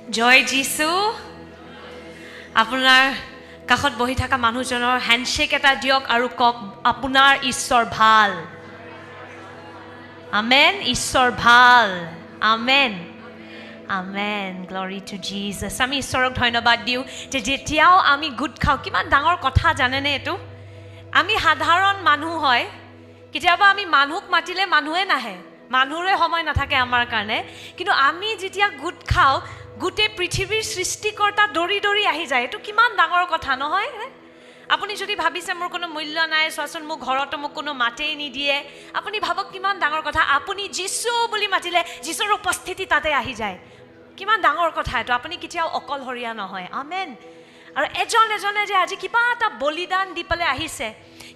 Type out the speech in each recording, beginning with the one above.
জয় যীশু আপোনাৰ কাষত বহি থকা মানুহজনৰ হ্যান্ডশেক এটা দিয়ক আৰু কক আপোনাৰ ঈশ্বৰ ভাল আমেন ঈশ্বৰ ভাল আমেন আমেন গ্লৰি টু জিজাছ আমি ঈশ্বৰক ধন্যবাদ দিওঁ যে যেতিয়াও আমি গোট খাওঁ কিমান ডাঙৰ কথা জানেনে এইটো আমি সাধাৰণ মানুহ হয় কেতিয়াবা আমি মানুহক মাতিলে মানুহে নাহে মানুহৰে সময় নাথাকে আমাৰ কাৰণে কিন্তু আমি যেতিয়া গোট খাওঁ গোটেই পৃথিৱীৰ সৃষ্টিকৰ্তা দৰি দৰি আহি যায় এইটো কিমান ডাঙৰ কথা নহয় আপুনি যদি ভাবিছে মোৰ কোনো মূল্য নাই চোৱাচোন মোৰ ঘৰতো মোক কোনো মাতেই নিদিয়ে আপুনি ভাবক কিমান ডাঙৰ কথা আপুনি যীশু বুলি মাতিলে যীশুৰ উপস্থিতি তাতে আহি যায় কিমান ডাঙৰ কথা এইটো আপুনি কেতিয়াও অকলশৰীয়া নহয় আমেন আৰু এজনে যে আজি কিবা এটা বলিদান দি পেলাই আহিছে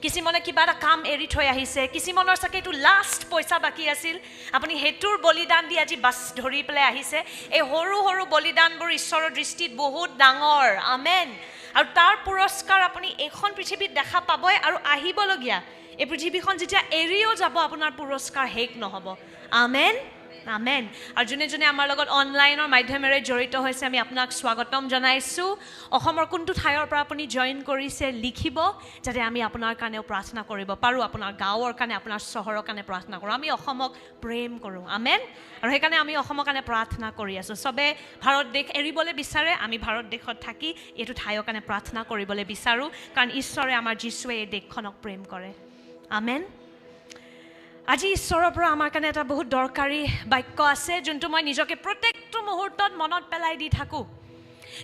কিছুমানে কিবা এটা কাম এৰি থৈ আহিছে কিছুমানৰ চাগে এইটো লাষ্ট পইচা বাকী আছিল আপুনি হেতুৰ বলিদান দি আজি বাছ ধৰি পেলাই আহিছে এই সৰু সৰু বলিদানবোৰ ঈশ্বৰৰ দৃষ্টিত বহুত ডাঙৰ আমেন আৰু তাৰ পুৰস্কাৰ আপুনি এইখন পৃথিৱীত দেখা পাবই আৰু আহিবলগীয়া এই পৃথিৱীখন যেতিয়া এৰিও যাব আপোনাৰ পুৰস্কাৰ শেষ নহ'ব আমেন আমেন আৰু যোনে আমাৰ লগত অনলাইনৰ মাধ্যমেৰে জড়িত হৈছে আমি আপোনাক স্বাগতম জনাইছোঁ অসমৰ কোনটো ঠাইৰ পৰা আপুনি জইন কৰিছে লিখিব যাতে আমি আপোনাৰ কাৰণেও প্ৰাৰ্থনা কৰিব পাৰোঁ আপোনাৰ গাঁৱৰ কাৰণে আপোনাৰ চহৰৰ কাৰণে প্ৰাৰ্থনা কৰোঁ আমি অসমক প্ৰেম কৰোঁ আমেন আৰু সেইকাৰণে আমি অসমৰ কাৰণে প্ৰাৰ্থনা কৰি আছোঁ চবে ভাৰত দেশ এৰিবলৈ বিচাৰে আমি ভাৰত দেশত থাকি এইটো ঠাইৰ কাৰণে প্ৰাৰ্থনা কৰিবলৈ বিচাৰোঁ কাৰণ ঈশ্বৰে আমাৰ যীশুৱে এই দেশখনক প্ৰেম কৰে আমেন আজি ঈশ্বৰৰ পৰা আমাৰ কাৰণে এটা বহুত দৰকাৰী বাক্য আছে যোনটো মই নিজকে প্ৰত্যেকটো মুহূৰ্তত মনত পেলাই দি থাকোঁ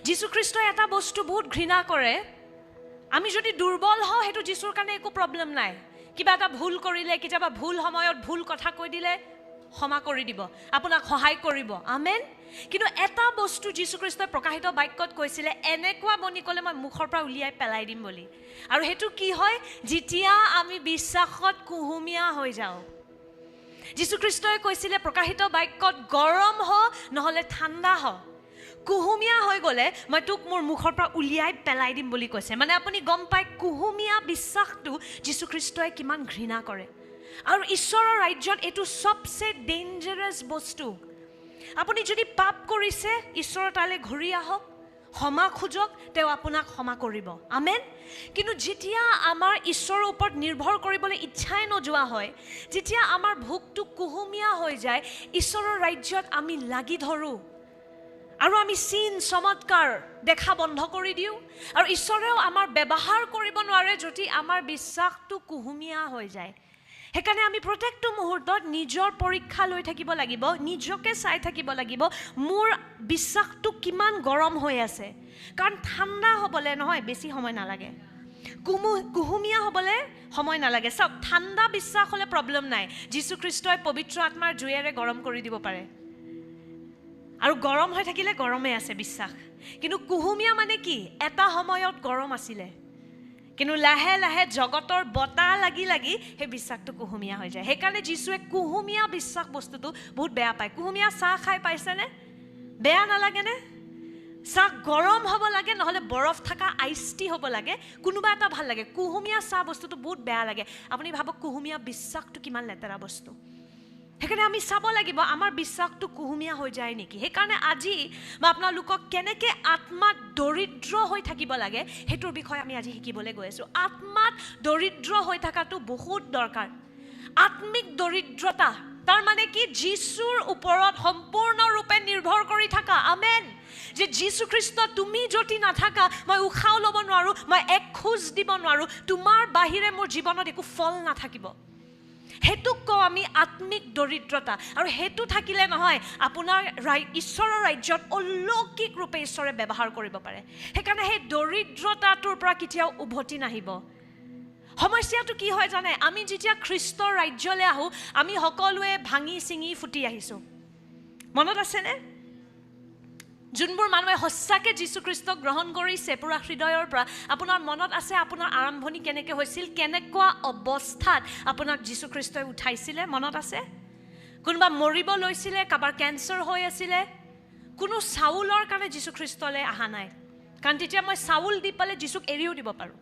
যীশুখ্ৰীষ্টই এটা বস্তু বহুত ঘৃণা কৰে আমি যদি দুৰ্বল হওঁ সেইটো যীশুৰ কাৰণে একো প্ৰব্লেম নাই কিবা এটা ভুল কৰিলে কেতিয়াবা ভুল সময়ত ভুল কথা কৈ দিলে ক্ষমা কৰি দিব আপোনাক সহায় কৰিব আমেন কিন্তু এটা বস্তু যীশুখ্ৰীষ্টই প্ৰকাশিত বাক্যত কৈছিলে এনেকুৱা বনি ক'লে মই মুখৰ পৰা উলিয়াই পেলাই দিম বুলি আৰু সেইটো কি হয় যেতিয়া আমি বিশ্বাসত কুহুমীয়া হৈ যাওঁ যীশুখ্ৰীষ্টই কৈছিলে প্ৰকাশিত বাক্যত গৰম হ নহ'লে ঠাণ্ডা হ কুহুমীয়া হৈ গ'লে মই তোক মোৰ মুখৰ পৰা উলিয়াই পেলাই দিম বুলি কৈছে মানে আপুনি গম পায় কুহুমীয়া বিশ্বাসটো যীশুখ্ৰীষ্টই কিমান ঘৃণা কৰে আৰু ঈশ্বৰৰ ৰাজ্যত এইটো সবচে ডেঞ্জাৰাছ বস্তু আপুনি যদি পাপ কৰিছে ঈশ্বৰৰ তালৈ ঘূৰি আহক ক্ষমা খোজক তেওঁ আপোনাক ক্ষমা কৰিব আমেন কিন্তু যেতিয়া আমাৰ ঈশ্বৰৰ ওপৰত নিৰ্ভৰ কৰিবলৈ ইচ্ছাই নোযোৱা হয় যেতিয়া আমাৰ ভোকটো কুহুমীয়া হৈ যায় ঈশ্বৰৰ ৰাজ্যত আমি লাগি ধৰোঁ আৰু আমি চিন চমৎকাৰ দেখা বন্ধ কৰি দিওঁ আৰু ঈশ্বৰেও আমাৰ ব্যৱহাৰ কৰিব নোৱাৰে যদি আমাৰ বিশ্বাসটো কুহুমীয়া হৈ যায় সেইকাৰণে আমি প্ৰত্যেকটো মুহূৰ্তত নিজৰ পৰীক্ষা লৈ থাকিব লাগিব নিজকে চাই থাকিব লাগিব মোৰ বিশ্বাসটো কিমান গৰম হৈ আছে কাৰণ ঠাণ্ডা হ'বলৈ নহয় বেছি সময় নালাগে কুহুমীয়া হ'বলৈ সময় নালাগে চাওক ঠাণ্ডা বিশ্বাস হ'লে প্ৰব্লেম নাই যীশুখ্ৰীষ্টই পবিত্ৰ আত্মাৰ জুয়েৰে গৰম কৰি দিব পাৰে আৰু গৰম হৈ থাকিলে গৰমে আছে বিশ্বাস কিন্তু কুহুমীয়া মানে কি এটা সময়ত গৰম আছিলে কিন্তু লাহে লাহে জগতৰ বতাহ লাগি সেই বিশ্বাসটো কুহুমীয়া হৈ যায় সেইকাৰণে যীশুৱে কুহুমীয়া বিশ্বাস বস্তুটো বহুত বেয়া পায় কুহুমীয়া চাহ খাই পাইছেনে বেয়া নালাগেনে চাহ গৰম হ'ব লাগে নহ'লে বৰফ থকা আইচ টি হ'ব লাগে কোনোবা এটা ভাল লাগে কুহুমীয়া চাহ বস্তুটো বহুত বেয়া লাগে আপুনি ভাবক কুহুমীয়া বিশ্বাসটো কিমান লেতেৰা বস্তু সেইকাৰণে আমি চাব লাগিব আমাৰ বিশ্বাসটো কুহুমীয়া হৈ যায় নেকি সেইকাৰণে আজি মই আপোনালোকক কেনেকৈ আত্মাত দৰিদ্ৰ হৈ থাকিব লাগে সেইটোৰ বিষয়ে আমি আজি শিকিবলৈ গৈ আছোঁ আত্মাত দৰিদ্ৰ হৈ থকাটো বহুত দৰকাৰ আত্মিক দৰিদ্ৰতা তাৰ মানে কি যীশুৰ ওপৰত সম্পূৰ্ণৰূপে নিৰ্ভৰ কৰি থকা আমেন যে যীশুখ্ৰীষ্ট তুমি যদি নাথাকা মই উশাহ ল'ব নোৱাৰোঁ মই এক খোজ দিব নোৱাৰোঁ তোমাৰ বাহিৰে মোৰ জীৱনত একো ফল নাথাকিব হেতুক কওঁ আমি আত্মিক দৰিদ্ৰতা আৰু হেতু থাকিলে নহয় আপোনাৰ ঈশ্বৰৰ ৰাজ্যত অলৌকিক ৰূপে ঈশ্বৰে ব্যৱহাৰ কৰিব পাৰে সেইকাৰণে সেই দৰিদ্ৰতাটোৰ পৰা কেতিয়াও উভতি নাহিব সমস্যাটো কি হয় জানে আমি যেতিয়া খ্ৰীষ্টৰ ৰাজ্যলৈ আহোঁ আমি সকলোৱে ভাঙি চিঙি ফুটি আহিছোঁ মনত আছেনে যোনবোৰ মানুহে সঁচাকৈ যীশুখ্ৰীষ্টক গ্ৰহণ কৰিছে পুৰা হৃদয়ৰ পৰা আপোনাৰ মনত আছে আপোনাৰ আৰম্ভণি কেনেকৈ হৈছিল কেনেকুৱা অৱস্থাত আপোনাক যীশুখ্ৰীষ্টই উঠাইছিলে মনত আছে কোনোবা মৰিব লৈছিলে কাৰোবাৰ কেঞ্চাৰ হৈ আছিলে কোনো চাউলৰ কাৰণে যীশুখ্ৰীষ্টলৈ অহা নাই কাৰণ তেতিয়া মই চাউল দি পেলাই যীশুক এৰিও দিব পাৰোঁ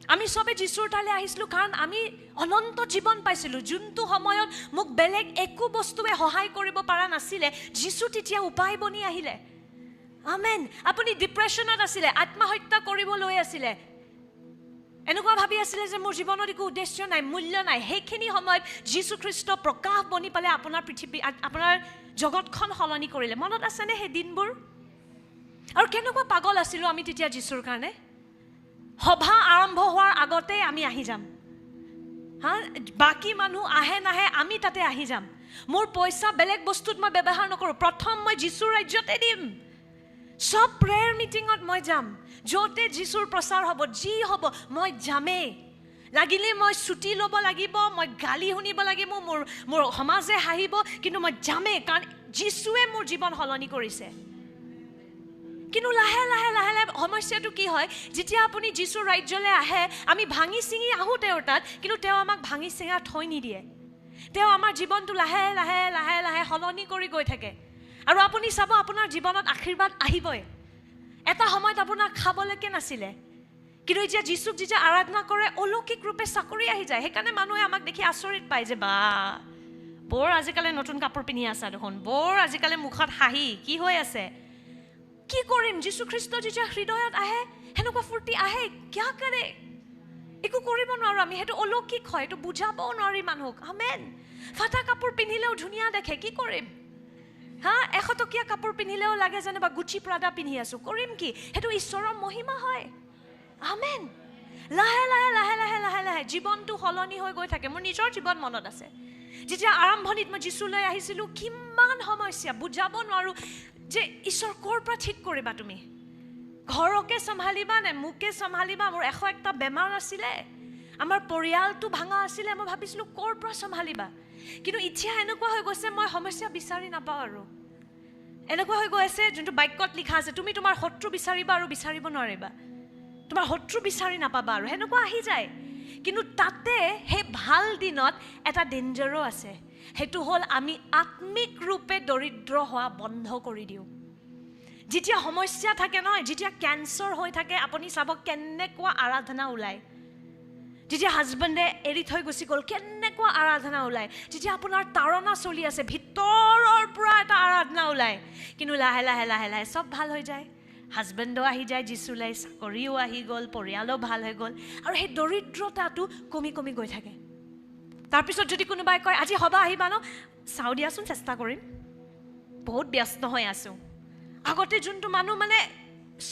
আমি সবে যীশুৰ তালৈ আহিছিলোঁ কাৰণ আমি অনন্ত জীৱন পাইছিলোঁ যোনটো সময়ত মোক বেলেগ একো বস্তুৱে সহায় কৰিব পৰা নাছিলে যীশু তেতিয়া উপায় বনি আহিলে আমেন। আপুনি ডিপ্ৰেশ্যনত আছিলে, আত্মহত্যা কৰিবলৈ আছিলে, এনেকুৱা ভাবি আছিলে যে মোৰ জীৱনত একো উদ্দেশ্য নাই, মূল্য নাই। সেইখিনি সময়ত যীশুখ্ৰীষ্ট প্ৰকাশ বনি পালে আপোনাৰ পৃথিৱী, আপোনাৰ জগতখন সলনি কৰিলে। মনত আছেনে সেই দিনবোৰ? আৰু কেনেকুৱা পাগল আছিলোঁ আমি তেতিয়া যীশুৰ কাৰণে। সভা আৰম্ভ হোৱাৰ আগতে আমি আহি যাম, হা, বাকী মানুহ আহে নাহে আমি তাতে আহি যাম। মোৰ পইচা বেলেগ বস্তুত মই ব্যৱহাৰ নকৰোঁ, প্ৰথম মই যীশুৰ ৰাজ্যতে দিম। সব প্ৰেয়াৰ মিটিঙত মই যাম, য'তে যীশুৰ প্ৰচাৰ হ'ব, যি হ'ব মই যামেই। লাগিলে মই ছুটি ল'ব লাগিব, মই গালি শুনিব লাগিব, মোৰ সমাজে হাঁহিব, কিন্তু মই যামেই, কাৰণ যীশুৱে মোৰ জীৱন সলনি কৰিছে। কিন্তু লাহে লাহে লাহে লাহে সমস্যাটো কি হয়, যেতিয়া আপুনি যীশুৰ ৰাজ্যলৈ আহে, আমি ভাঙি চিঙি আহোঁ তেওঁৰ তাত, কিন্তু তেওঁ আমাক ভাঙি চিঙা থৈ নিদিয়ে। তেওঁ আমাৰ জীৱনটো লাহে লাহে লাহে লাহে সলনি কৰি গৈ থাকে। আৰু আপুনি চাব আপোনাৰ জীৱনত আশীৰ্বাদ আহিবই। এটা সময়ত আপোনাক খাবলৈকে নাছিলে, কিন্তু এতিয়া যীশুক যেতিয়া আৰাধনা কৰে অলৌকিক ৰূপে চাকৰি আহি যায়। সেইকাৰণে মানুহে আমাক দেখি আচৰিত পায় যে বা বৰ আজিকালি নতুন কাপোৰ পিন্ধি আছা দেখোন, বৰ আজিকালি মুখত হাঁহি, কি হৈ আছে? কি কৰিম? যীশুখ্ৰীষ্ট যেতিয়া হৃদয়ত আহে সেনেকুৱা ফূৰ্তি আহে, কিয় কৰে? একো কৰিব নোৱাৰোঁ আমি, সেইটো অলৌকিক হয়, এইটো বুজাবও নোৱাৰি মানুহক। আমেন। ফাটা কাপোৰ পিন্ধিলেও ধুনীয়া দেখে, কি কৰিম? হা, 100 টকীয়া কাপোৰ পিন্ধিলেও লাগে যেনিবা গুচি প্ৰাদা পিন্ধি আছোঁ, কৰিম কি? সেইটো ঈশ্বৰৰ মহিমা হয়। আমেন। লাহে লাহে লাহে লাহে লাহে লাহে জীৱনটো সলনি হৈ গৈ থাকে। মোৰ নিজৰ জীৱন মনত আছে, যেতিয়া আৰম্ভণিত মই যীশুলৈ আহিছিলোঁ, কিমান সমস্যা, বুজাব নোৱাৰোঁ যে ঈশ্বৰ ক'ৰ পৰা ঠিক কৰিবা তুমি? ঘৰকে চম্ভালিবা নে মোকে চম্ভালিবা? মোৰ 101টা বেমাৰ আছিলে, আমাৰ পৰিয়ালটো ভাঙা আছিলে, মই ভাবিছিলোঁ ক'ৰ পৰা চম্ভালিবা? কিন্তু এতিয়া এনেকুৱা হৈ গৈছে, মই সমস্যা বিচাৰি নাপাওঁ আৰু। এনেকুৱা হৈ গৈ আছে, যোনটো বাক্যত লিখা আছে, তুমি তোমাৰ শত্ৰু বিচাৰিবা আৰু বিচাৰিব নোৱাৰিবা, তোমাৰ শত্ৰু বিচাৰি নাপাবা আৰু, সেনেকুৱা আহি যায়। কিন্তু তাতে সেই ভাল দিনত এটা ডেঞ্জাৰো আছে, সেইটো হ'ল আমি আত্মিক ৰূপে দৰিদ্ৰ হোৱা বন্ধ কৰি দিওঁ। যেতিয়া সমস্যা থাকে নহয়, যেতিয়া কেঞ্চাৰ হৈ থাকে, আপুনি চাব কেনেকুৱা আৰাধনা ওলায়। যেতিয়া হাজবেণ্ডে এৰি থৈ গুচি গ'ল, কেনেকুৱা আৰাধনা ওলায়। যেতিয়া আপোনাৰ তাৰণা চলি আছে, ভিতৰৰ পৰা এটা আৰাধনা ওলায়। কিন্তু লাহে লাহে লাহে লাহে চব ভাল হৈ যায়, হাজবেণ্ডো আহি যায় যীশুলৈ, চাকৰিও আহি গ'ল, পৰিয়ালো ভাল হৈ গ'ল, আৰু সেই দৰিদ্ৰতাটো কমি কমি গৈ থাকে। তাৰপিছত যদি কোনোবাই কয় আজি সভা আহিবা ন, চাওঁ দিয়াচোন, চেষ্টা কৰিম, বহুত ব্যস্ত হৈ আছোঁ। আগতে যোনটো মানুহ মানে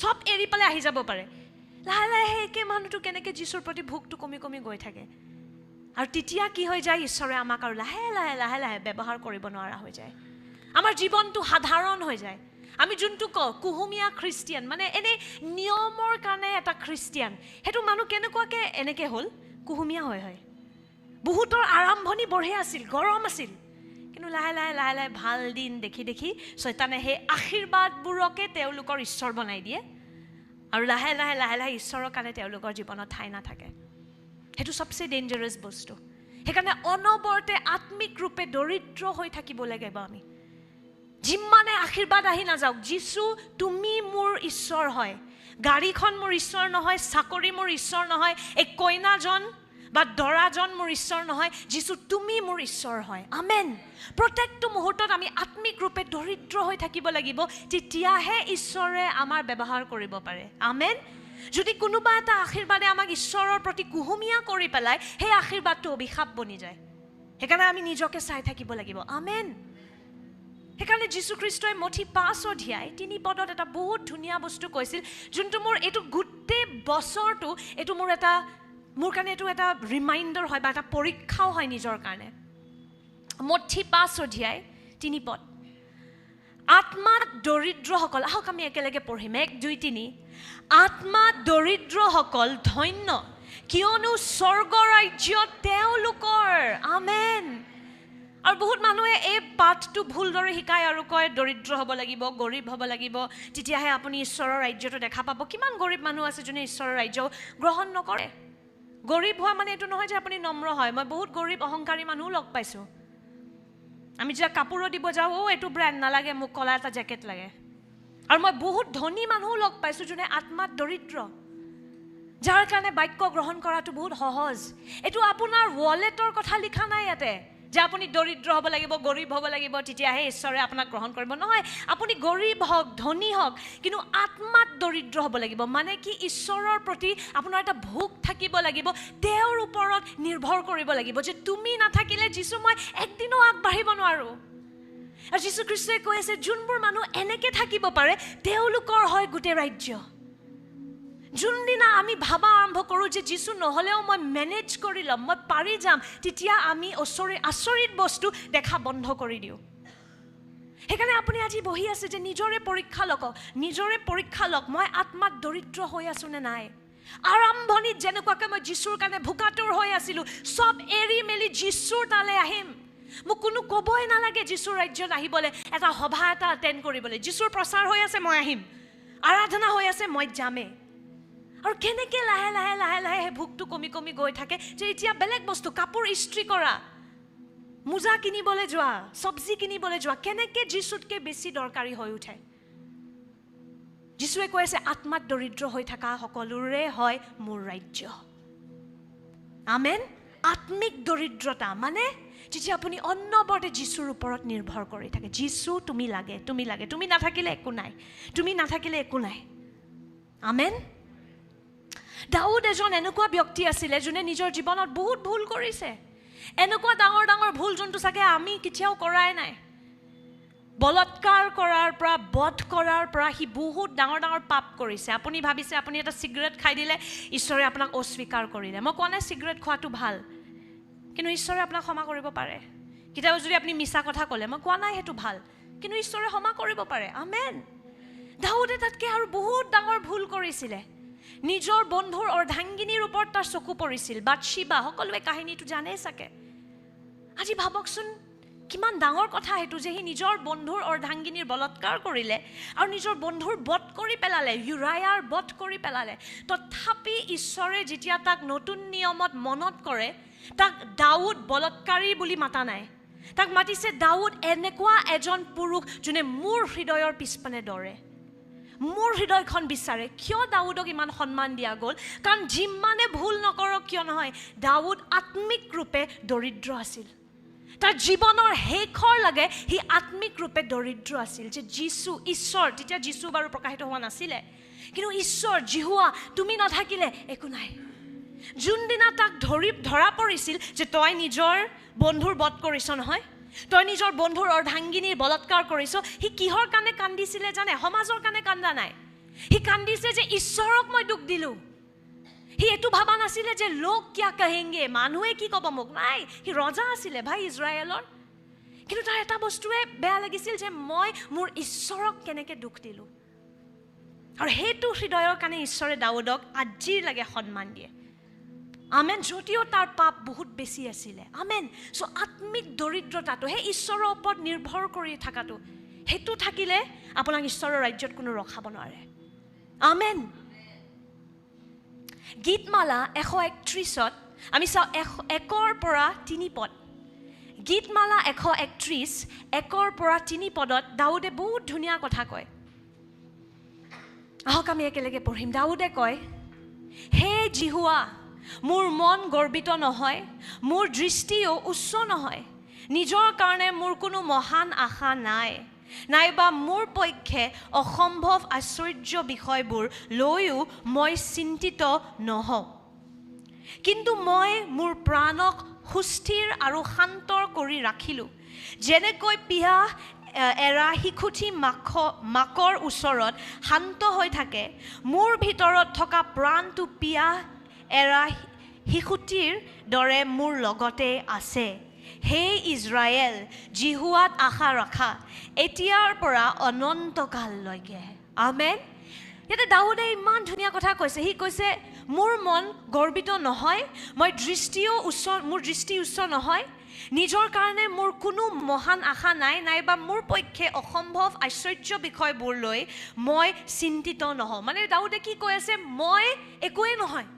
চব এৰি পেলাই আহি যাব পাৰে, লাহে লাহে সেই মানুহটো কেনেকৈ যীশুৰ প্ৰতি ভোকটো কমি কমি গৈ থাকে। আৰু তেতিয়া কি হৈ যায়, ঈশ্বৰে আমাক আৰু লাহে লাহে লাহে লাহে ব্যৱহাৰ কৰিব নোৱাৰা হৈ যায়। আমাৰ জীৱনটো সাধাৰণ হৈ যায়। আমি যোনটো কওঁ কুহুমীয়া খ্ৰীষ্টিয়ান, মানে এনেই নিয়মৰ কাৰণে এটা খ্ৰীষ্টিয়ান, সেইটো মানুহ কেনেকুৱাকৈ এনেকৈ হ'ল, কুহুমীয়া হয়। বহুতৰ আৰম্ভণি বঢ়িয়া আছিল, গৰম আছিল, কিন্তু লাহে লাহে লাহে লাহে ভাল দিন দেখি দেখি শয়তানে সেই আশীৰ্বাদবোৰকে তেওঁলোকৰ ঈশ্বৰ বনাই দিয়ে, আৰু লাহে লাহে লাহে লাহে ঈশ্বৰৰ কাৰণে তেওঁলোকৰ জীৱনত ঠাই নাথাকে। সেইটো চবচে ডেঞ্জাৰাছ বস্তু। সেইকাৰণে অনবৰতে আত্মিক ৰূপে দৰিদ্ৰ হৈ থাকিব লাগিব আমি। যিমানে আশীৰ্বাদ আহি নাযাওক, যীশু তুমি মোৰ ঈশ্বৰ হয়, গাড়ীখন মোৰ ঈশ্বৰ নহয়, চাকৰি মোৰ ঈশ্বৰ নহয়, এই কইনাজন বা দৰাজন মোৰ ঈশ্বৰ নহয়, যীশু তুমি মোৰ ঈশ্বৰ হয়। আমেন। প্ৰত্যেকটো মুহূৰ্তত আমি আত্মিক ৰূপে দৰিদ্ৰ হৈ থাকিব লাগিব, তেতিয়াহে ঈশ্বৰে আমাৰ ব্যৱহাৰ কৰিব পাৰে। আমেন। যদি কোনোবা এটা আশীৰ্বাদে আমাক ঈশ্বৰৰ প্ৰতি কুহুমীয়া কৰি পেলাই, সেই আশীৰ্বাদটো অভিশাপ বনি যায়। সেইকাৰণে আমি নিজকে চাই থাকিব লাগিব। আমেন। সেইকাৰণে যীশুখ্ৰীষ্টই মঠি 5 অধ্যায় 3 পদত এটা বহুত ধুনীয়া বস্তু কৈছিল, যোনটো মোৰ এইটো গোটেই বছৰটো এইটো মোৰ কাৰণে এইটো এটা ৰিমাইণ্ডাৰ হয় বা এটা পৰীক্ষাও হয় নিজৰ কাৰণে। মঠি 5 অধ্যায় 3 পদ, আত্মাত দৰিদ্ৰসকল, আহক আমি একেলগে পঢ়িম, 1 2 3। আত্মাত দৰিদ্ৰসকল ধন্য, কিয়নো স্বৰ্গ ৰাজ্য তেওঁলোকৰ। আমেন। আৰু বহুত মানুহে এই পাঠটো ভুলদৰে শিকায় আৰু কয় দৰিদ্ৰ হ'ব লাগিব, গৰীব হ'ব লাগিব, তেতিয়াহে আপুনি ঈশ্বৰৰ ৰাজ্যটো দেখা পাব। কিমান গৰীব মানুহ আছে যোনে ঈশ্বৰৰ ৰাজ্য গ্ৰহণ নকৰে। গৰীব হোৱা মানে এইটো নহয় যে আপুনি নম্ৰ হয়। মই বহুত গৰীব অহংকাৰী মানুহো লগ পাইছোঁ। আমি যেতিয়া কাপোৰো দিব যাওঁ, এইটো ব্ৰেণ্ড নালাগে, মোক কলা এটা জেকেট লাগে। আৰু মই বহুত ধনী মানুহো লগ পাইছোঁ যোনে আত্মাত দৰিদ্ৰ, যাৰ কাৰণে বাক্য গ্ৰহণ কৰাটো বহুত সহজ। এইটো আপোনাৰ ৱালেটৰ কথা লিখা নাই ইয়াতে, যে আপুনি দৰিদ্ৰ হ'ব লাগিব, গৰীব হ'ব লাগিব, তেতিয়াহে ঈশ্বৰে আপোনাক গ্ৰহণ কৰিব। নহয়, আপুনি গৰীব হওক, ধনী হওক, কিন্তু আত্মাত দৰিদ্ৰ হ'ব লাগিব। মানে কি, ঈশ্বৰৰ প্ৰতি আপোনাৰ এটা ভোগ থাকিব লাগিব, তেওঁৰ ওপৰত নিৰ্ভৰ কৰিব লাগিব, যে তুমি নাথাকিলে যীশু মই একদিনো আগবাঢ়িব নোৱাৰোঁ। আৰু যীশু খ্ৰীষ্টই কৈ আছে, যোনবোৰ মানুহ এনেকৈ থাকিব পাৰে তেওঁলোকৰ হয় গোটেই ৰাজ্য। যোনদিনা আমি ভাবা আৰম্ভ কৰোঁ যে যীশু নহ'লেও মই মেনেজ কৰি ল'ম, মই পাৰি যাম, তেতিয়া আমি আচৰিত বস্তু দেখা বন্ধ কৰি দিওঁ। সেইকাৰণে আপুনি আজি বহি আছে যে নিজৰে পৰীক্ষা লওক, মই আত্মাত দৰিদ্ৰ হৈ আছোঁ নে নাই। আৰম্ভণিত যেনেকুৱাকৈ মই যীশুৰ কাৰণে ভোকাতুৰ হৈ আছিলোঁ, চব এৰি মেলি যীশুৰ তালৈ আহিম। মোক কোনো ক'বই নালাগে যীশুৰ ৰাজ্যত আহিবলৈ, এটা সভা এটা এটেণ্ড কৰিবলৈ। যীশুৰ প্ৰচাৰ হৈ আছে, মই আহিম। আৰাধনা হৈ আছে, মই যামেই। আৰু কেনেকৈ লাহে লাহে লাহে লাহে সেই ভোকটো কমি কমি গৈ থাকে, যে এতিয়া বেলেগ বস্তু, কাপোৰ ইস্ত্ৰি কৰা, মোজা কিনিবলৈ যোৱা, চব্জি কিনিবলৈ যোৱা, কেনেকৈ যীশুতকৈ বেছি দৰকাৰী হৈ উঠে। যীশুৱে কৈ আছে, আত্মাত দৰিদ্ৰ হৈ থকা সকলোৰে হয় মোৰ ৰাজ্য। আমেন। আত্মিক দৰিদ্ৰতা মানে যেতিয়া আপুনি অনবৰতে যীশুৰ ওপৰত নিৰ্ভৰ কৰি থাকে। যীশু তুমি লাগে, তুমি লাগে, তুমি নাথাকিলে একো নাই, তুমি নাথাকিলে একো নাই। আমেন। দাউদ এজন এনেকুৱা ব্যক্তি আছিলে যোনে নিজৰ জীৱনত বহুত ভুল কৰিছে। এনেকুৱা ডাঙৰ ডাঙৰ ভুল যোনটো চাগে আমি কেতিয়াও কৰাই নাই। বলৎকাৰ কৰাৰ পৰা, বধ কৰাৰ পৰা সি বহুত ডাঙৰ ডাঙৰ পাপ কৰিছে। আপুনি ভাবিছে আপুনি এটা চিগাৰেট খাই দিলে ঈশ্বৰে আপোনাক অস্বীকাৰ কৰিলে। মই কোৱা নাই চিগাৰেট খোৱাটো ভাল, কিন্তু ঈশ্বৰে আপোনাক ক্ষমা কৰিব পাৰে। কেতিয়াবা যদি আপুনি মিছা কথা ক'লে, মই কোৱা নাই সেইটো ভাল, কিন্তু ঈশ্বৰে ক্ষমা কৰিব পাৰে। আমেন। দাউদে তাতকৈ আৰু বহুত ডাঙৰ ভুল কৰিছিলে। নিজৰ বন্ধুৰ অৰ্ধাংগিনীৰ ওপৰত তাৰ চকু পৰিছিল, বাথশিবা, সকলোৱে কাহিনীটো জানেই চাগে। আজি ভাবকচোন কিমান ডাঙৰ কথা সেইটো, যে সি নিজৰ বন্ধুৰ অৰ্ধাংগিনীৰ বলৎকাৰ কৰিলে আৰু নিজৰ বন্ধুৰ বধ কৰি পেলালে, ইউৰায়াৰ বধ কৰি পেলালে। তথাপি ঈশ্বৰে যেতিয়া তাক নতুন নিয়মত মনত কৰে, তাক দাউদ বলৎকাৰী বুলি মাতা নাই, তাক মাতিছে দাউদ এনেকুৱা এজন পুৰুষ যোনে মোৰ হৃদয়ৰ পিছপানে দৌৰে, মোৰ হৃদয়খন বিচাৰে। কিয় দাউদক ইমান সন্মান দিয়া গ'ল? কাৰণ যিমানে ভুল নকৰক কিয় নহয়, দাউদ আত্মিক ৰূপে দৰিদ্ৰ আছিল। তাৰ জীৱনৰ শেষৰ লাগে সি আত্মিক ৰূপে দৰিদ্ৰ আছিল। যে যীশু ঈশ্বৰ, তেতিয়া যীশু বাৰু প্ৰকাশিত হোৱা নাছিলে, কিন্তু ঈশ্বৰ জিহুৱা তুমি নাথাকিলে একো নাই। যোনদিনা তাক ধৰা পৰিছিল যে তই নিজৰ বন্ধুৰ বধ কৰিছ নহয়, তই নিজৰ বন্ধুৰ অৰ্ধাংগিনীৰ বলৎকাৰ কৰিছ, সি কিহৰ কাৰণে কান্দিছিলে জানে? সমাজৰ কাৰণে কান্দা নাই, সি কান্দিছে যে ঈশ্বৰক মই দুখ দিলোঁ। সি এইটো ভাবা নাছিলে যে লোক কিয়া কহেংগে, মানুহে কি ক'ব মোক। নাই, সি ৰজা আছিলে ভাই ইজৰাইলৰ, কিন্তু তাৰ এটা বস্তুৱে বেয়া লাগিছিল যে মই মোৰ ঈশ্বৰক কেনেকৈ দুখ দিলোঁ। আৰু সেইটো হৃদয়ৰ কাৰণে ঈশ্বৰে দাউদক আজিলৈকে সন্মান দিয়ে। আমেন। যদিও তাৰ পাপ বহুত বেছি আছিলে। আমেন। চ' আত্মিক দৰিদ্ৰতাটো, সেই ঈশ্বৰৰ ওপৰত নিৰ্ভৰ কৰি থকাটো, সেইটো থাকিলে আপোনাক ঈশ্বৰৰ ৰাজ্যত কোনো ৰখাব নোৱাৰে। আমেন। গীতমালা 131ত আমি চাওঁ 1 পৰা 3 পদ। গীতমালা 131, 1 পৰা 3 পদত দাউদে বহুত ধুনীয়া কথা কয়। আহক আমি একেলগে পঢ়িম। দাউদে কয়, হে জিহুৱা, মোৰ মন গৰ্বিত নহয়, মোৰ দৃষ্টিও উচ্চ নহয়, নিজৰ কাৰণে মোৰ কোনো মহান আশা নাই, নাইবা মোৰ পক্ষে অসম্ভৱ আশ্চৰ্য বিষয়বোৰ লৈও মই চিন্তিত নহওঁ। কিন্তু মই মোৰ প্ৰাণক সুস্থিৰ আৰু শান্তৰ কৰি ৰাখিলোঁ, যেনেকৈ পিয়াহ এৰা শিশুটি মাকৰ ওচৰত শান্ত হৈ থাকে, মোৰ ভিতৰত থকা প্ৰাণটো পিয়াহ এৰা শিশুটিৰ দৰে মোৰ লগতে আছে। হে ইজৰাইল, জিহুৱাত আশা ৰাখা, এতিয়াৰ পৰা অনন্তকাললৈকে। আমেন। ইয়াতে দাউদে ইমান ধুনীয়া কথা কৈছে। সি কৈছে মোৰ মন গৰ্বিত নহয়, মোৰ দৃষ্টি উচ্চ নহয়, নিজৰ কাৰণে মোৰ কোনো মহান আশা নাই, নাইবা মোৰ পক্ষে অসম্ভৱ আশ্চৰ্য বিষয়বোৰ লৈ মই চিন্তিত নহওঁ। মানে দাউদে কি কৈ আছে, মই একোৱেই নহয়।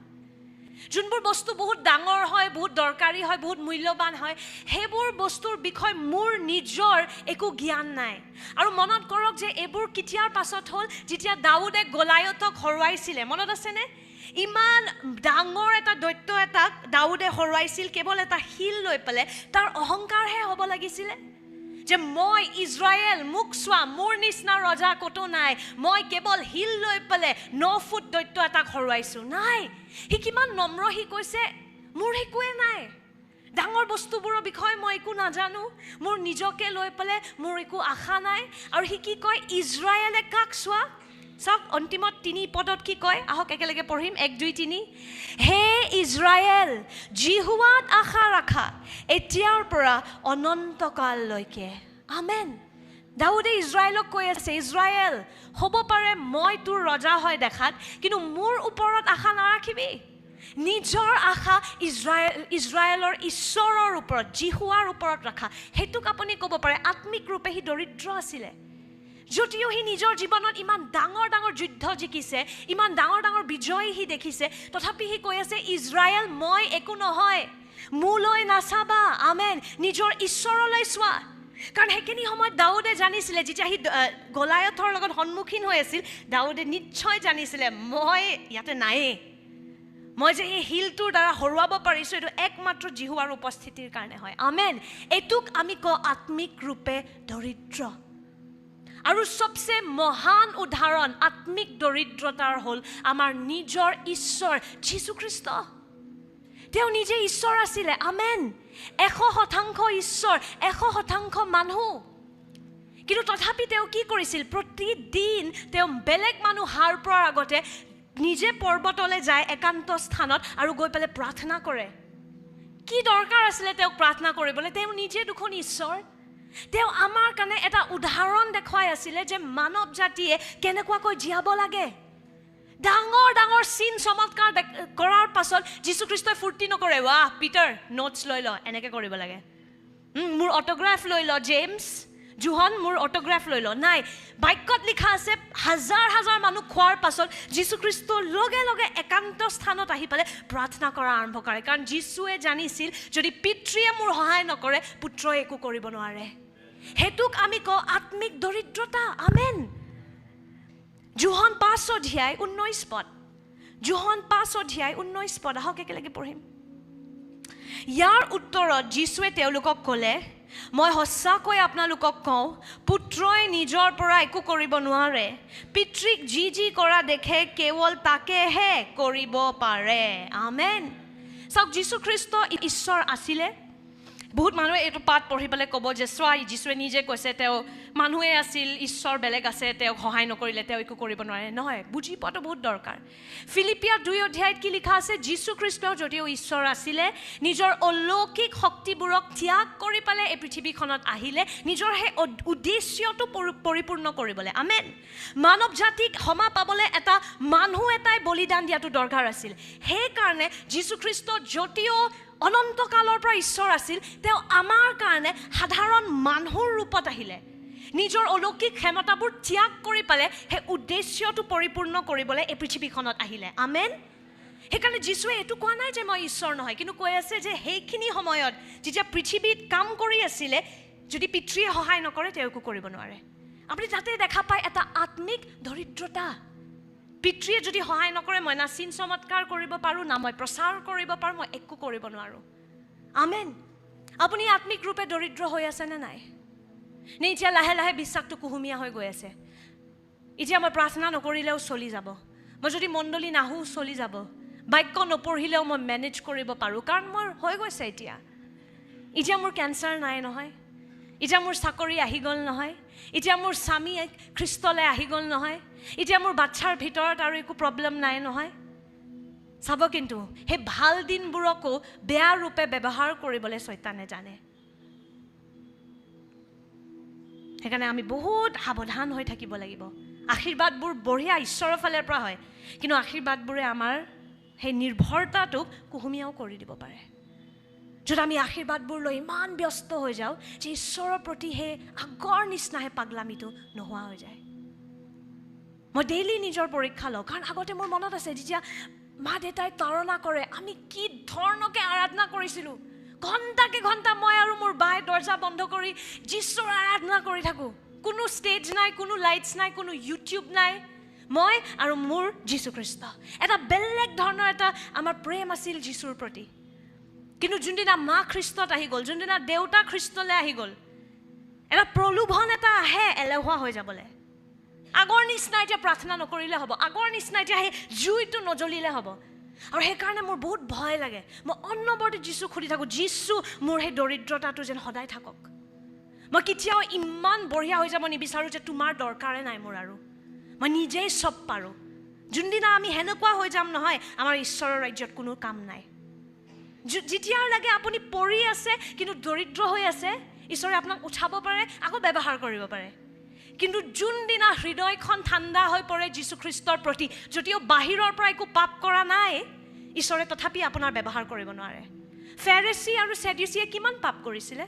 যোনবোৰ বস্তু বহুত ডাঙৰ হয়, বহুত দৰকাৰী হয়, বহুত মূল্যৱান হয়, সেইবোৰ বস্তুৰ বিষয়ে মোৰ নিজৰ একো জ্ঞান নাই। আৰু মনত কৰক যে এইবোৰ কেতিয়াৰ পাছত হ'ল, যেতিয়া দাউদে গলায়তক হৰুৱাইছিলে। মনত আছেনে? ইমান ডাঙৰ এটা দৈত্য এটাক দাউদে হৰুৱাইছিল কেৱল এটা শিল লৈ পেলাই তাৰ অহংকাৰহে হ'ব লাগিছিলে যে মই ইজৰাইল মোক চোৱা মোৰ নিচিনা ৰজা কতো নাই মই কেৱল শিল লৈ পেলাই 9 ফুট দৈত্য এটাক হৰুৱাইছোঁ নাই সি কিমান নম্ৰ সি কৈছে মোৰ একোৱে নাই ডাঙৰ বস্তুবোৰৰ বিষয়ে মই একো নাজানো মোৰ নিজকে লৈ পেলাই মোৰ একো আশা নাই আৰু সি কি কয় ইজৰাইলে কাক চোৱা চাওক অন্তিমত 3 পদত কি কয় আহক একেলগে পঢ়িম 1 2 3 হে ইজৰাইল জিহুৱাত আশা ৰাখা এতিয়াৰ পৰা অনন্তকাললৈকে আমেন দাউদে ইজৰাইলক কৈ আছে ইজৰাইল হ'ব পাৰে মই তোৰ ৰজা হয় দেখাত কিন্তু মোৰ ওপৰত আশা নাৰাখিবি নিজৰ আশা ইজৰাইলৰ ঈশ্বৰৰ ওপৰত জিহুৱাৰ ওপৰত ৰাখা হেতুক আপুনি ক'ব পাৰে আত্মিক ৰূপে সি দৰিদ্ৰ আছিলে যদিও সি নিজৰ জীৱনত ইমান ডাঙৰ ডাঙৰ যুদ্ধ জিকিছে ইমান ডাঙৰ ডাঙৰ বিজয় সি দেখিছে তথাপি সি কৈ আছে ইজৰাইল মই একো নহয় মোলৈ নাচাবা আমেন নিজৰ ঈশ্বৰলৈ চোৱা কাৰণ সেইখিনি সময়ত দাউদে জানিছিলে যেতিয়া সি গলায়থৰ লগত সন্মুখীন হৈ আছিল দাউদে নিশ্চয় জানিছিলে মই ইয়াতে নায়েই মই যে এই হিলটোৰ দ্বাৰা হৰুৱাব পাৰিছোঁ এইটো একমাত্ৰ জিহুৱাৰ উপস্থিতিৰ কাৰণে হয় আমেন এইটোক আমি কওঁ আত্মিক ৰূপে দৰিদ্ৰ আৰু সবচে মহান উদাহৰণ আত্মিক দৰিদ্ৰতাৰ হ'ল আমাৰ নিজৰ ঈশ্বৰ যীশুখ্ৰীষ্ট তেওঁ নিজে ঈশ্বৰ আছিলে আমেন 100% ঈশ্বৰ 100% মানুহ কিন্তু তথাপি তেওঁ কি কৰিছিল প্ৰতিদিন তেওঁ বেলেগ মানুহ হাৰ পৰাৰ আগতে নিজে পৰ্বতলৈ যায় একান্ত স্থানত আৰু গৈ পেলাই প্ৰাৰ্থনা কৰে কি দৰকাৰ আছিলে তেওঁক প্ৰাৰ্থনা কৰিবলৈ তেওঁ নিজে দুখন ঈশ্বৰ তেওঁ আমাৰ কাৰণে এটা উদাহৰণ দেখুৱাই আছিলে যে মানৱ জাতিয়ে কেনেকুৱাকৈ জীয়াব লাগে ডাঙৰ ডাঙৰ চিন চমৎকাৰ কৰাৰ পাছত যীশুখ্ৰীষ্টই ফূৰ্তি নকৰে ৱাহ পিটাৰ নোটছ লৈ ল এনেকৈ কৰিব লাগে মোৰ অটোগ্ৰাফ লৈ ল জেমছ জোহন মোৰ অটোগ্ৰাফ লৈ ল নাই বাক্যত লিখা আছে হাজাৰ হাজাৰ মানুহ খোৱাৰ পাছত যীশুখ্ৰীষ্ট লগে লগে একান্ত স্থানত আহি পেলাই প্ৰাৰ্থনা কৰা আৰম্ভ কৰে কাৰণ যীশুৱে জানিছিল যদি পিতৃয়ে মোৰ সহায় নকৰে পুত্ৰই একো কৰিব নোৱাৰে হেতুক আমি কওঁ আত্মিক দৰিদ্ৰতা আমেন জোহন 5 অধ্যায় 19 পদ জোহন 5 অধ্যায় 19 পদ আহক একেলগে পঢ়িম ইয়াৰ উত্তৰত যীশুৱে তেওঁলোকক ক'লে মই সঁচাকৈ আপোনালোকক কওঁ পুত্ৰই নিজৰ পৰা একো কৰিব নোৱাৰে পিতৃক যি কৰা দেখে কেৱল তাকেহে কৰিব পাৰে আমেন চাওক যীশুখ্ৰীষ্ট ঈশ্বৰ আছিলে বহুত মানুহে এইটো পাঠ পঢ়ি পেলাই ক'ব যে চোৱা যীশুৱে নিজে কৈছে তেওঁ মানুহে আছিল ঈশ্বৰ বেলেগ আছে তেওঁক সহায় নকৰিলে তেওঁ একো কৰিব নোৱাৰে নহয় বুজি পোৱাটো বহুত দৰকাৰ ফিলিপিয়া 2 অধ্যায়ত কি লিখা আছে যীশুখ্ৰীষ্ট যদিও ঈশ্বৰ আছিলে নিজৰ অলৌকিক শক্তিবোৰক ত্যাগ কৰি পেলাই এই পৃথিৱীখনত আহিলে নিজৰ সেই উদ্দেশ্যটো পৰিপূৰ্ণ কৰিবলৈ আমেন মানৱ জাতিক ক্ষমা পাবলৈ এটা মানুহ এটাই বলিদান দিয়াটো দৰকাৰ আছিল সেইকাৰণে যীশুখ্ৰীষ্ট যদিও অনন্তকালৰ পৰা ঈশ্বৰ আছিল তেওঁ আমাৰ কাৰণে সাধাৰণ মানুহৰ ৰূপত আহিলে নিজৰ অলৌকিক ক্ষমতাবোৰ ত্যাগ কৰি পেলাই সেই উদ্দেশ্যটো পৰিপূৰ্ণ কৰিবলৈ এই পৃথিৱীখনত আহিলে আমেন সেইকাৰণে যীশুৱে এইটো কোৱা নাই যে মই ঈশ্বৰ নহয় কিন্তু কৈ আছে যে সেইখিনি সময়ত যেতিয়া পৃথিৱীত কাম কৰি আছিলে যদি পিতৃয়ে সহায় নকৰে তেওঁ একো কৰিব নোৱাৰে আপুনি তাতে দেখা পায় এটা আত্মিক দৰিদ্ৰতা পিতৃয়ে যদি সহায় নকৰে মই না চিন চমৎকাৰ কৰিব পাৰোঁ না মই প্ৰচাৰ কৰিব পাৰোঁ মই একো কৰিব নোৱাৰোঁ আমেন আপুনি আত্মিক ৰূপে দৰিদ্ৰ হৈ আছেনে নাই নে এতিয়া লাহে লাহে বিশ্বাসটো কুহুমীয়া হৈ গৈ আছে এতিয়া মই প্ৰাৰ্থনা নকৰিলেও চলি যাব মই যদি মণ্ডলী নাহোঁ চলি যাব বাক্য নপঢ়িলেও মই মেনেজ কৰিব পাৰোঁ কাৰণ মোৰ হৈ গৈছে এতিয়া মোৰ কেঞ্চাৰ নাই নহয় এতিয়া মোৰ চাকৰি আহি গ'ল নহয় এতিয়া মোৰ স্বামী খ্ৰীষ্টলৈ আহি গ'ল নহয় এতিয়া মোৰ বাচ্চাৰ ভিতৰত আৰু একো প্ৰব্লেম নাই নহয় চাব কিন্তু সেই ভাল দিনবোৰকো বেয়া ৰূপে ব্যৱহাৰ কৰিবলৈ শয়তানে জানে সেইকাৰণে আমি বহুত সাৱধান হৈ থাকিব লাগিব আশীৰ্বাদবোৰ বঢ়িয়া ঈশ্বৰৰ ফালৰ পৰা হয় কিন্তু আশীৰ্বাদবোৰে আমাৰ সেই নিৰ্ভৰতাটোক কুহুমীয়াও কৰি দিব পাৰে যদি আমি আশীৰ্বাদবোৰ লৈ ইমান ব্যস্ত হৈ যাওঁ যে ঈশ্বৰৰ প্ৰতি সেই আগৰ নিচিনাহে পাগলামিটো নোহোৱা হৈ যায় মই ডেইলি নিজৰ পৰীক্ষা লওঁ কাৰণ আগতে মোৰ মনত আছে যেতিয়া মা দেউতাই তাৰণা কৰে আমি কি ধৰণকে আৰাধনা কৰিছিলোঁ ঘণ্টাকে ঘণ্টা মই আৰু মোৰ বাই দৰ্জা বন্ধ কৰি যীশুৰ আৰাধনা কৰি থাকোঁ কোনো ষ্টেজ নাই কোনো লাইটছ নাই কোনো ইউটিউব নাই মই আৰু মোৰ যীশুখ্ৰীষ্ট এটা বেলেগ ধৰণৰ এটা আমাৰ প্ৰেম আছিল যীশুৰ প্ৰতি কিন্তু যোনদিনা মা খ্ৰীষ্টত আহি গ'ল যোনদিনা দেউতা খ্ৰীষ্টলৈ আহি গ'ল এটা প্ৰলোভন এটা আহে এলেহুৱা হৈ যাবলৈ আগৰ নিচিনা এতিয়া প্ৰাৰ্থনা নকৰিলে হ'ব আগৰ নিচিনা এতিয়া সেই জুইটো নজ্বলিলে হ'ব আৰু সেইকাৰণে মোৰ বহুত ভয় লাগে মই অনবৰতে যীচুক সুধি থাকোঁ যীচু মোৰ সেই দৰিদ্ৰতাটো যেন সদায় থাকক মই কেতিয়াও ইমান বঢ়িয়া হৈ যাব নিবিচাৰোঁ যে তোমাৰ দৰকাৰে নাই মোৰ আৰু মই নিজেই চব পাৰোঁ যোনদিনা আমি সেনেকুৱা হৈ যাম নহয় আমাৰ ঈশ্বৰৰ ৰাজ্যত কোনো কাম নাই যেতিয়া লাগে আপুনি পৰি আছে কিন্তু দৰিদ্ৰ হৈ আছে ঈশ্বৰে আপোনাক উঠাব পাৰে আকৌ ব্যৱহাৰ কৰিব পাৰে কিন্তু যোনদিনা হৃদয়খন ঠাণ্ডা হৈ পৰে যীশুখ্ৰীষ্টৰ প্ৰতি যদিও বাহিৰৰ পৰা একো পাপ কৰা নাই ঈশ্বৰে তথাপি আপোনাৰ ব্যৱহাৰ কৰিব নোৱাৰে ফেৰিচি আৰু ছেডুচিয়ে কিমান পাপ কৰিছিলে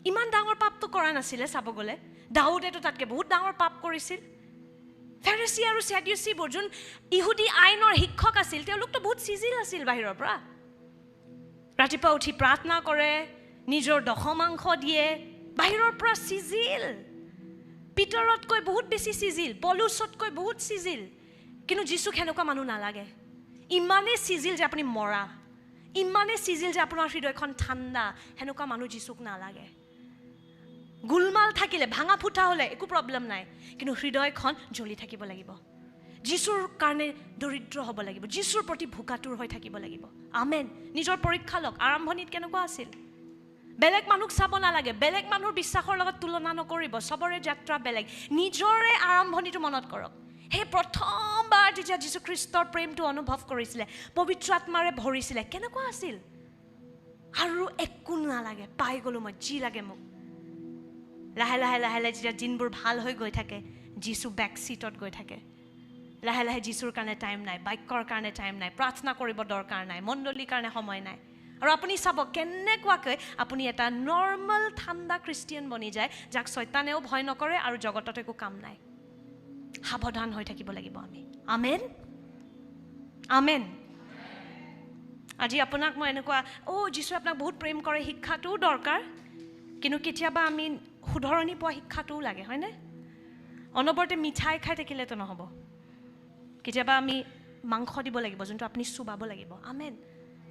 ইমান ডাঙৰ পাপটো কৰা নাছিলে চাব গ'লে দাউদেতো তাতকৈ বহুত ডাঙৰ পাপ কৰিছিল ফেৰিচি আৰু ছেডুচিবোৰ যোন ইহুদী আইনৰ শিক্ষক আছিল তেওঁলোকতো বহুত চিজিল আছিল বাহিৰৰ পৰা ৰাতিপুৱা উঠি প্ৰাৰ্থনা কৰে নিজৰ দশমাংশ দিয়ে বাহিৰৰ পৰা চিজিল পিতৰতকৈ বহুত বেছি চিজিল পলুছতকৈ বহুত চিজিল কিন্তু যীচুক সেনেকুৱা মানুহ নালাগে ইমানেই চিজিল যে আপুনি মৰা ইমানেই চিজিল যে আপোনাৰ হৃদয়খন ঠাণ্ডা সেনেকুৱা মানুহ যীচুক নালাগে গুলমাল থাকিলে ভাঙা ফুটা হ'লে একো প্ৰব্লেম নাই কিন্তু হৃদয়খন জ্বলি থাকিব লাগিব যীচুৰ কাৰণে দৰিদ্ৰ হ'ব লাগিব যীচুৰ প্ৰতি ভোকাতুৰ হৈ থাকিব লাগিব আমেন নিজৰ পৰীক্ষা লওক আৰম্ভণিত কেনেকুৱা আছিল বেলেগ মানুহক চাব নালাগে বেলেগ মানুহৰ বিশ্বাসৰ লগত তুলনা নকৰিব চবৰে যাত্ৰা বেলেগ নিজৰে আৰম্ভণিটো মনত কৰক সেই প্ৰথমবাৰ যেতিয়া যীশুখ্ৰীষ্টৰ প্ৰেমটো অনুভৱ কৰিছিলে পবিত্ৰ আত্মাৰে ভৰিছিলে কেনেকুৱা আছিল আৰু একো নালাগে পাই গ'লোঁ মই যি লাগে মোক লাহে লাহে লাহে লাহে যেতিয়া দিনবোৰ ভাল হৈ গৈ থাকে যীচু বেক ছিটত গৈ থাকে লাহে লাহে যীচুৰ কাৰণে টাইম নাই বাক্যৰ কাৰণে টাইম নাই প্ৰাৰ্থনা কৰিব দৰকাৰ নাই মণ্ডলীৰ কাৰণে সময় নাই আৰু আপুনি চাব কেনেকুৱাকৈ আপুনি এটা নৰ্মেল ঠাণ্ডা খ্ৰীষ্টিয়ান বনি যায় যাক শয়তানেও ভয় নকৰে আৰু জগতত একো কাম নাই সাৱধান হৈ থাকিব লাগিব আমি আমেন আমেন আজি আপোনাক মই এনেকুৱা যীচুৱে আপোনাক বহুত প্ৰেম কৰে শিক্ষাটোও দৰকাৰ কিন্তু কেতিয়াবা আমি শুধৰণি পোৱা শিক্ষাটোও লাগে হয়নে অনবৰতে মিঠাই খাই থাকিলেতো নহ'ব কেতিয়াবা আমি মাংস দিব লাগিব যোনটো আপুনি চুবাব লাগিব আমেন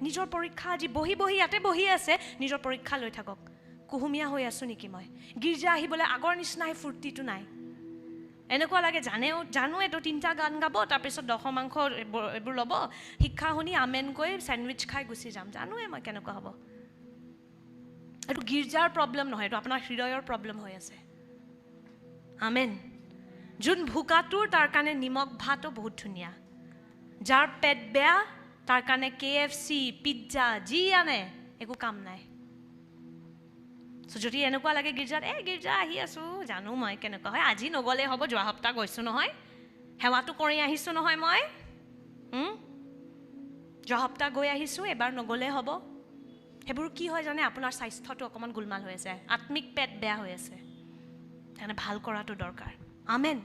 নিজৰ পৰীক্ষা আজি বহি বহি ইয়াতে বহি আছে নিজৰ পৰীক্ষা লৈ থাকক কুহুমীয়া হৈ আছোঁ নেকি মই গীৰ্জা আহিবলৈ আগৰ নিচিনাই ফূৰ্তিটো নাই এনেকুৱা লাগে জানোৱেতো 3টা গান গাব তাৰপিছত দশমাংশ এইবোৰ ল'ব শিক্ষা শুনি আমেন কৈ চেণ্ডউইচ খাই গুচি যাম জানোৱে মই কেনেকুৱা হ'ব এইটো গীৰ্জাৰ প্ৰব্লেম নহয় এইটো আপোনাৰ হৃদয়ৰ প্ৰব্লেম হৈ আছে আমেন যোন ভোকাটোৰ তাৰ কাৰণে নিমখ ভাতো বহুত ধুনীয়া যাৰ পেট বেয়া তাৰ কাৰণে KFC পিজ্জা যি আনে একো কাম নাই যদি এনেকুৱা লাগে গীৰ্জাত গীৰ্জা আহি আছোঁ জানো মই কেনেকুৱা হয় আজি নগ'লে হ'ব যোৱা সপ্তাহ গৈছোঁ নহয় সেৱাটো কৰি আহিছোঁ নহয় মই যোৱা সপ্তাহ গৈ আহিছোঁ এবাৰ নগ'লে হ'ব সেইবোৰ কি হয় জানে আপোনাৰ স্বাস্থ্যটো অকণমান গোলমাল হৈ আছে আত্মিক পেট বেয়া হৈ আছে সেইকাৰণে ভাল কৰাটো দৰকাৰ আমেন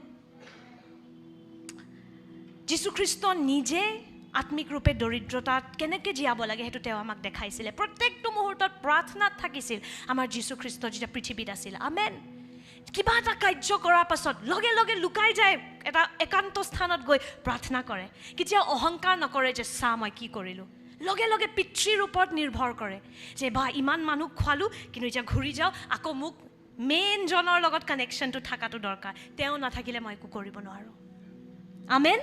যীশুখ্ৰীষ্ট নিজে আত্মিক ৰূপে দৰিদ্ৰতাত কেনেকৈ জীয়াব লাগে সেইটো তেওঁ আমাক দেখাইছিলে প্ৰত্যেকটো মুহূৰ্তত প্ৰাৰ্থনাত থাকিছিল আমাৰ যীশুখ্ৰীষ্ট যেতিয়া পৃথিৱীত আছিল আমেন কিবা এটা কাৰ্য কৰাৰ পাছত লগে লগে লুকাই যায় এটা একান্ত স্থানত গৈ প্ৰাৰ্থনা কৰে কেতিয়াও অহংকাৰ নকৰে যে চা মই কি কৰিলোঁ লগে লগে পিতৃৰ ওপৰত নিৰ্ভৰ কৰে যে ইমান মানুহ খোৱালোঁ কিন্তু এতিয়া ঘূৰি যাওঁ আকৌ মোক মেইনজনৰ লগত কানেকশ্যনটো থকাটো দৰকাৰ তেওঁ নাথাকিলে মই একো কৰিব নোৱাৰোঁ আমেন